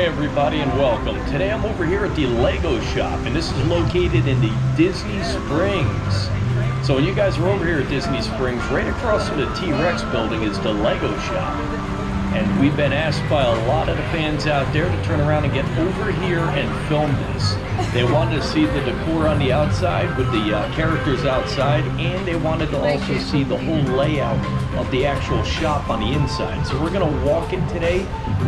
Hey everybody and welcome. Today I'm over here at the Lego shop and this is located in the Disney Springs. So when you guys are over here at Disney Springs, right across from the T-Rex building is the Lego shop. And we've been asked by a lot of the fans out there to turn around and get over here and film this. They wanted to see the decor on the outside with the characters outside, and they wanted to also see the whole layout of the actual shop on the inside. So we're going to walk in today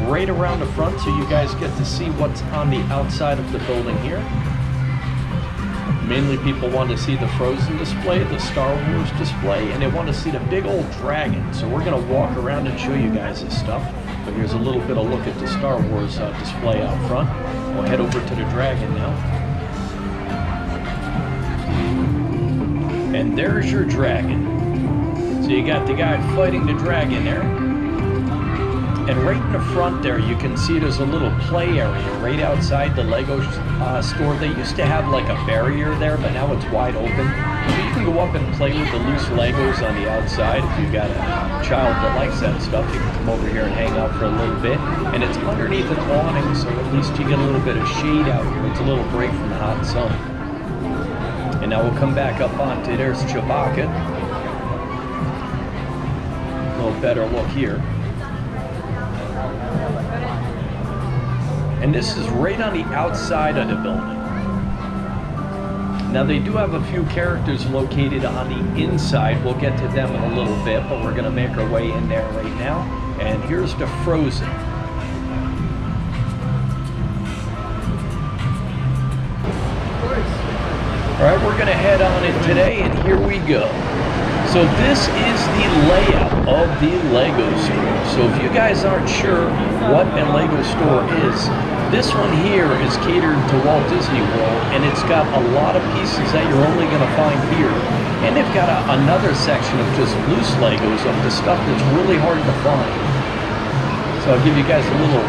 right around the front so you guys get to see what's on the outside of the building here. Mainly people want to see the Frozen display, the Star Wars display, and they want to see the big old dragon. So we're going to walk around and show you guys this stuff. But here's a little bit of look at the Star Wars display out front. We'll head over to the dragon now. And there's your dragon. So you got the guy fighting the dragon there. And right in the front there, you can see there's a little play area right outside the Lego store. They used to have like a barrier there, but now it's wide open. So you can go up and play with the loose Legos on the outside. If you've got a child that likes that stuff, you can come over here and hang out for a little bit. And it's underneath an awning, so at least you get a little bit of shade out here. It's a little break from the hot sun. And now we'll come back up onto, there's Chewbacca. A little better look here. And this is right on the outside of the building. Now they do have a few characters located on the inside. We'll get to them in a little bit, but we're going to make our way in there right now. And here's the Frozen. All right, we're going to head on in today, and here we go. So this is the layout of the Lego store. So if you guys aren't sure what a Lego store is, this one here is catered to Walt Disney World, and it's got a lot of pieces that you're only going to find here. And they've got another section of just loose Legos of the stuff that's really hard to find. So I'll give you guys a little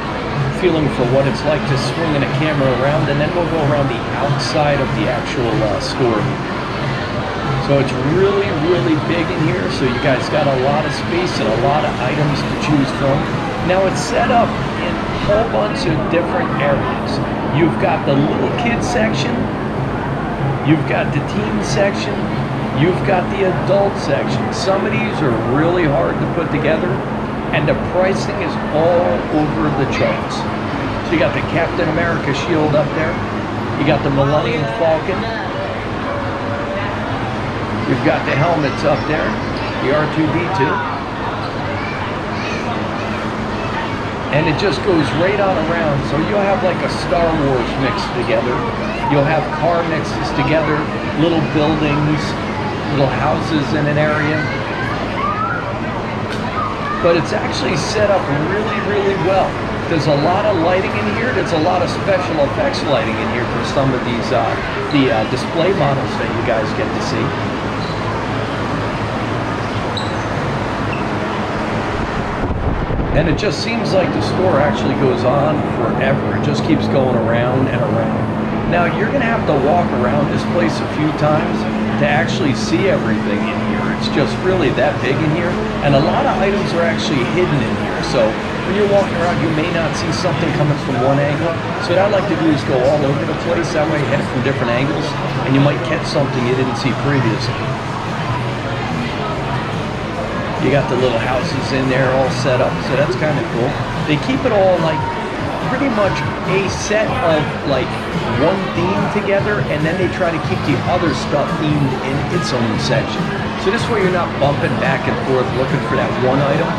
feeling for what it's like to swing a camera around, and then we'll go around the outside of the actual store. So it's really, really big in here, so you guys got a lot of space and a lot of items to choose from. Now it's set up in a whole bunch of different areas. You've got the little kids section, you've got the teen section, you've got the adult section. Some of these are really hard to put together, and the pricing is all over the charts. So you got the Captain America shield up there, you got the Millennium Falcon, you've got the helmets up there, the R2-D2. And it just goes right on around. So you'll have like a Star Wars mixed together. You'll have car mixes together, little buildings, little houses in an area. But it's actually set up really, really well. There's a lot of lighting in here. There's a lot of special effects lighting in here for some of these, the display models that you guys get to see. And it just seems like the store actually goes on forever. It just keeps going around and around. Now you're gonna have to walk around this place a few times to actually see everything in here. It's just really that big in here. And a lot of items are actually hidden in here. So when you're walking around, you may not see something coming from one angle. So what I like to do is go all over the place. That way you hit it from different angles and you might catch something you didn't see previously. You got the little houses in there all set up, so that's kind of cool. They keep it all like pretty much a set of like one theme together, and then they try to keep the other stuff themed in its own section. So this way you're not bumping back and forth looking for that one item,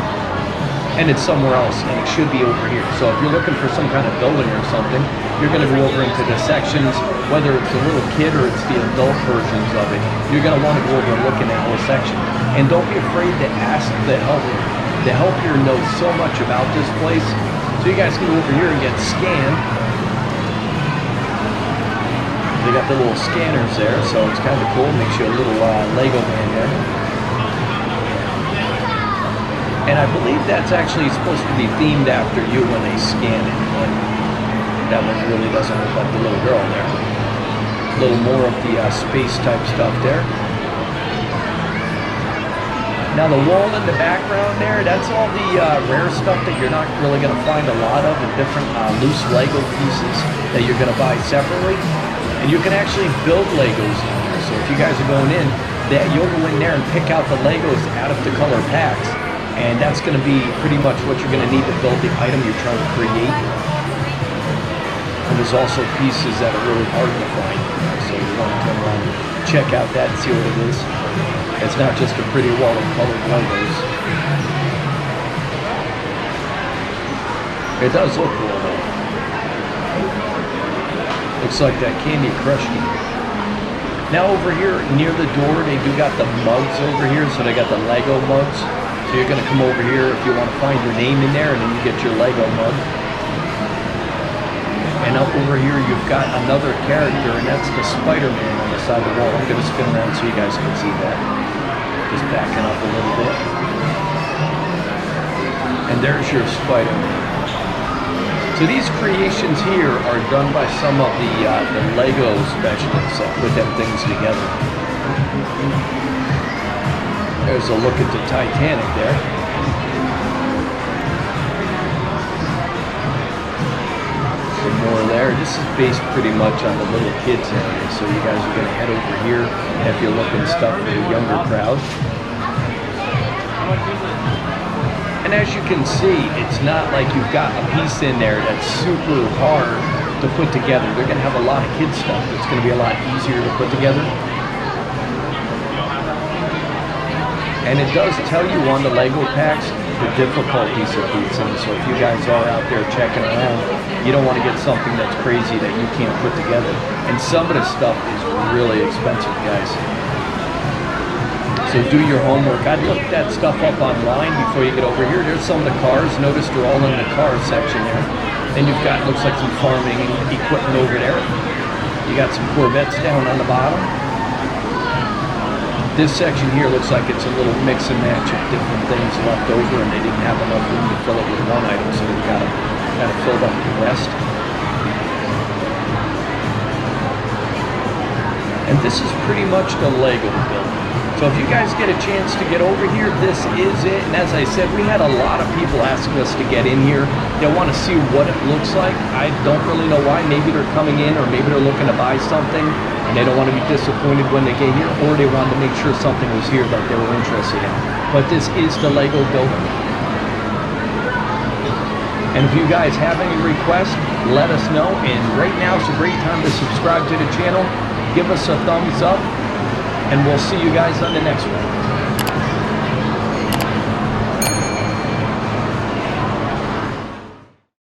and it's somewhere else, and it should be over here. So if you're looking for some kind of building or something, you're going to go over into the sections, whether it's a little kid or it's the adult versions of it. You're going to want to go over and look in that whole section. And don't be afraid to ask the helper. The helper knows so much about this place. So you guys can go over here and get scanned. They got the little scanners there, so it's kind of cool. Makes you a little Lego man there. And I believe that's actually supposed to be themed after you when they scan it. But that one really doesn't look like the little girl there. A little more of the space type stuff there. Now the wall in the background there, that's all the rare stuff that you're not really going to find a lot of, and different loose Lego pieces that you're going to buy separately. And you can actually build Legos in here. So if you guys are going in, you'll go in there and pick out the Legos out of the color packs. And that's going to be pretty much what you're going to need to build the item you're trying to create. And there's also pieces that are really hard to find. So you want to come around and check out that and see what it is. It's not just a pretty wall of colored Legos. It does look cool though. Looks like that Candy Crush game. Now over here near the door, they do got the mugs over here. So they got the Lego mugs. So you're going to come over here if you want to find your name in there, and then you get your Lego mug. And up over here you've got another character, and that's the Spider-Man on the side of the wall. I'm going to spin around so you guys can see that. Just backing up a little bit. And there's your Spider-Man. So these creations here are done by some of the Lego specialists that put them things together. There's a look at the Titanic there. Some more there. This is based pretty much on the little kids area, so you guys are going to head over here if you're looking stuff for the younger crowd. And as you can see, it's not like you've got a piece in there that's super hard to put together. They're going to have a lot of kid stuff that's going to be a lot easier to put together. And it does tell you on the Lego packs the difficulties of these things. So if you guys are out there checking around, you don't want to get something that's crazy that you can't put together. And some of this stuff is really expensive, guys. So do your homework. I'd look that stuff up online before you get over here. There's some of the cars. Notice they're all in the car section there. Then you've got, looks like some farming equipment over there. You got some Corvettes down on the bottom. This section here looks like it's a little mix and match of different things left over, and they didn't have enough room to fill it with one item, so they've got to fill up the rest. And this is pretty much the Lego building. So if you guys get a chance to get over here, this is it. And as I said, we had a lot of people asking us to get in here. They want to see what it looks like. I don't really know why. Maybe they're coming in, or maybe they're looking to buy something and they don't want to be disappointed when they get here, or they wanted to make sure something was here that they were interested in. But this is the Lego building. And if you guys have any requests, let us know. And right now is a great time to subscribe to the channel. Give us a thumbs up, and we'll see you guys on the next one.